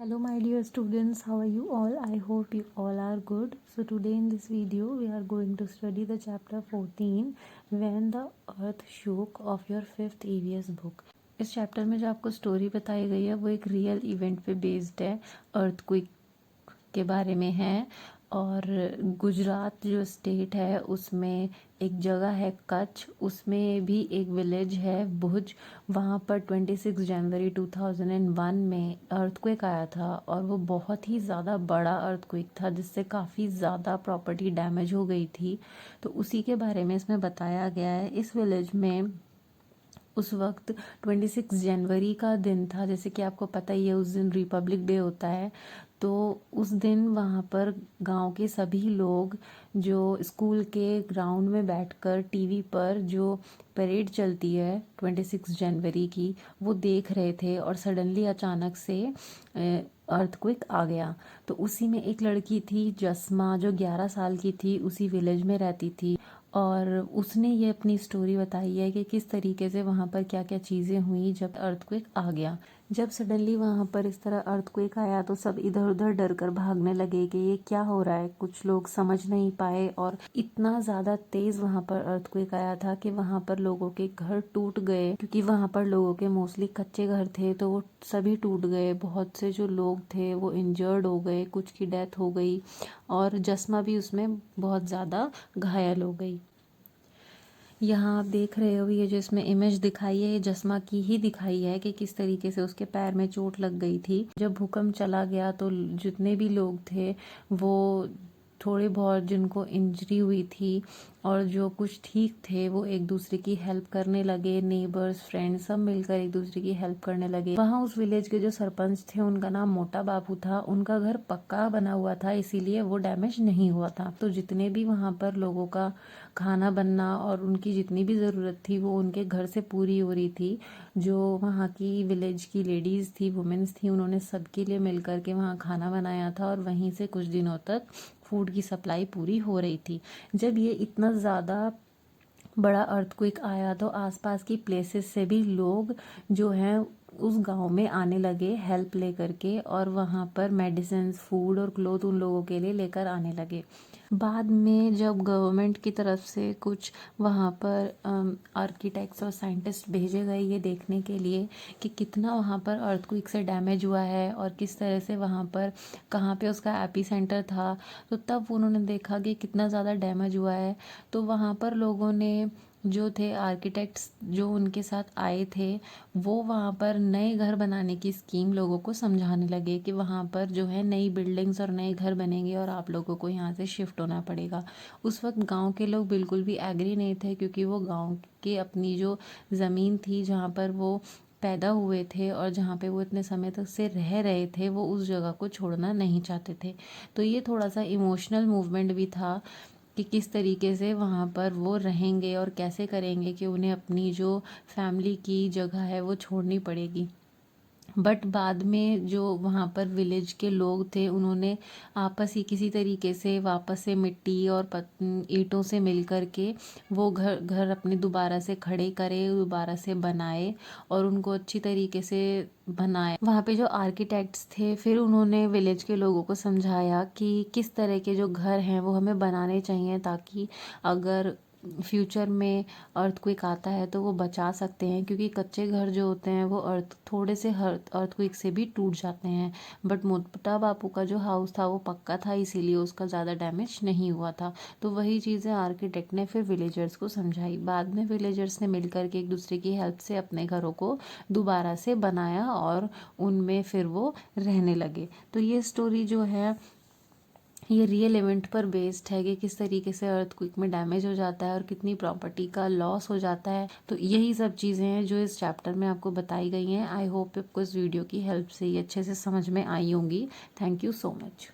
Hello my dear students, how are you all? I hope you all are good. So today in this video we are going to study the chapter 14 When the Earth Shook of your 5th EVS book. इस chapter में जो आपको story बताई गई है वो एक real event पे बेस्ड है, अर्थक्वेक के बारे में है। और गुजरात जो स्टेट है उसमें एक जगह है कच्छ, उसमें भी एक विलेज है भुज। वहाँ पर 26 जनवरी 2001 में अर्थक्वेक आया था और वो बहुत ही ज़्यादा बड़ा अर्थक्वेक था जिससे काफ़ी ज़्यादा प्रॉपर्टी डैमेज हो गई थी। तो उसी के बारे में इसमें बताया गया है। इस विलेज में उस वक्त 26 जनवरी का दिन था, जैसे कि आपको पता ही है उस दिन रिपब्लिक डे होता है। तो उस दिन वहाँ पर गांव के सभी लोग जो स्कूल के ग्राउंड में बैठकर टीवी पर जो परेड चलती है 26 जनवरी की वो देख रहे थे और सडनली अचानक से अर्थक्वेक आ गया। तो उसी में एक लड़की थी जस्मा, जो 11 साल की थी, उसी विलेज में रहती थी और उसने ये अपनी स्टोरी बताई है कि किस तरीके से वहाँ पर क्या क्या चीज़ें हुई जब अर्थक्वेक आ गया। जब सडनली वहाँ पर इस तरह अर्थक्वेक आया तो सब इधर उधर डर कर भागने लगे कि ये क्या हो रहा है। कुछ लोग समझ नहीं पाए और इतना ज़्यादा तेज़ वहाँ पर अर्थक्वेक आया था कि वहाँ पर लोगों के घर टूट गए, क्योंकि वहाँ पर लोगों के मोस्टली कच्चे घर थे तो वो सभी टूट गए। बहुत से जो लोग थे वो इंजर्ड हो गए, कुछ की डेथ हो गई और जस्मा भी उसमें बहुत ज़्यादा घायल हो गई। यहाँ आप देख रहे हो ये जो इसमें इमेज दिखाई है ये जस्मा की ही दिखाई है कि किस तरीके से उसके पैर में चोट लग गई थी। जब भूकंप चला गया तो जितने भी लोग थे वो थोड़े बहुत जिनको इंजरी हुई थी और जो कुछ ठीक थे वो एक दूसरे की हेल्प करने लगे। नेबर्स, फ्रेंड्स सब मिलकर एक दूसरे की हेल्प करने लगे। वहाँ उस विलेज के जो सरपंच थे उनका नाम मोटा बापू था। उनका घर पक्का बना हुआ था इसीलिए वो डैमेज नहीं हुआ था। तो जितने भी वहाँ पर लोगों का खाना बनना और उनकी जितनी भी ज़रूरत थी वो उनके घर से पूरी हो रही थी। जो वहाँ की विलेज की लेडीज़ थी, वुमेन्स थी, उन्होंने सबके लिए मिल के वहाँ खाना बनाया था और वहीं से कुछ दिनों तक फूड की सप्लाई पूरी हो रही थी। जब ये इतना ज़्यादा बड़ा अर्थक्वेक आया तो आसपास की प्लेसेस से भी लोग जो हैं उस गांव में आने लगे हेल्प लेकर के और वहाँ पर मेडिसिन, फूड और क्लोथ उन लोगों के लिए लेकर आने लगे। बाद में जब गवर्नमेंट की तरफ से कुछ वहाँ पर आर्किटेक्ट्स और साइंटिस्ट भेजे गए ये देखने के लिए कि कितना वहाँ पर अर्थक्वेक से डैमेज हुआ है और किस तरह से वहाँ पर कहाँ पे उसका एपी सेंटर था, तो तब उन्होंने देखा कि कितना ज़्यादा डैमेज हुआ है। तो वहाँ पर लोगों ने जो थे आर्किटेक्ट्स जो उनके साथ आए थे वो वहाँ पर नए घर बनाने की स्कीम लोगों को समझाने लगे कि वहाँ पर जो है नई बिल्डिंग्स और नए घर बनेंगे और आप लोगों को यहाँ से शिफ्ट होना पड़ेगा। उस वक्त गांव के लोग बिल्कुल भी एग्री नहीं थे, क्योंकि वो गांव के अपनी जो ज़मीन थी जहाँ पर वो पैदा हुए थे और जहाँ पे वो इतने समय तक से रह रहे थे वो उस जगह को छोड़ना नहीं चाहते थे। तो ये थोड़ा सा इमोशनल मूवमेंट भी था कि किस तरीके से वहाँ पर वो रहेंगे और कैसे करेंगे कि उन्हें अपनी जो फैमिली की जगह है वो छोड़नी पड़ेगी। बट बाद में जो वहाँ पर विलेज के लोग थे उन्होंने आपस ही किसी तरीके से वापस से मिट्टी और ईंटों से मिल कर के वो घर अपने दोबारा से खड़े करे, दोबारा से बनाए और उनको अच्छी तरीके से बनाए। वहाँ पे जो आर्किटेक्ट्स थे फिर उन्होंने विलेज के लोगों को समझाया कि किस तरह के जो घर हैं वो हमें बनाने चाहिए ताकि अगर फ्यूचर में अर्थक्वेक आता है तो वो बचा सकते हैं, क्योंकि कच्चे घर जो होते हैं वो थोड़े से अर्थक्वेक से भी टूट जाते हैं। बट मोटा बापू का जो हाउस था वो पक्का था इसीलिए उसका ज़्यादा डैमेज नहीं हुआ था। तो वही चीज़ें आर्किटेक्ट ने फिर विलेजर्स को समझाई। बाद में विलेजर्स ने मिलकर के एक दूसरे की हेल्प से अपने घरों को दोबारा से बनाया और उनमें फिर वो रहने लगे। तो ये स्टोरी जो है ये रियल इवेंट पर बेस्ड है कि किस तरीके से अर्थक्वेक में डैमेज हो जाता है और कितनी प्रॉपर्टी का लॉस हो जाता है। तो यही सब चीज़ें हैं जो इस चैप्टर में आपको बताई गई हैं। आई होप आपको इस वीडियो की हेल्प से ये अच्छे से समझ में आई होंगी। Thank you so much.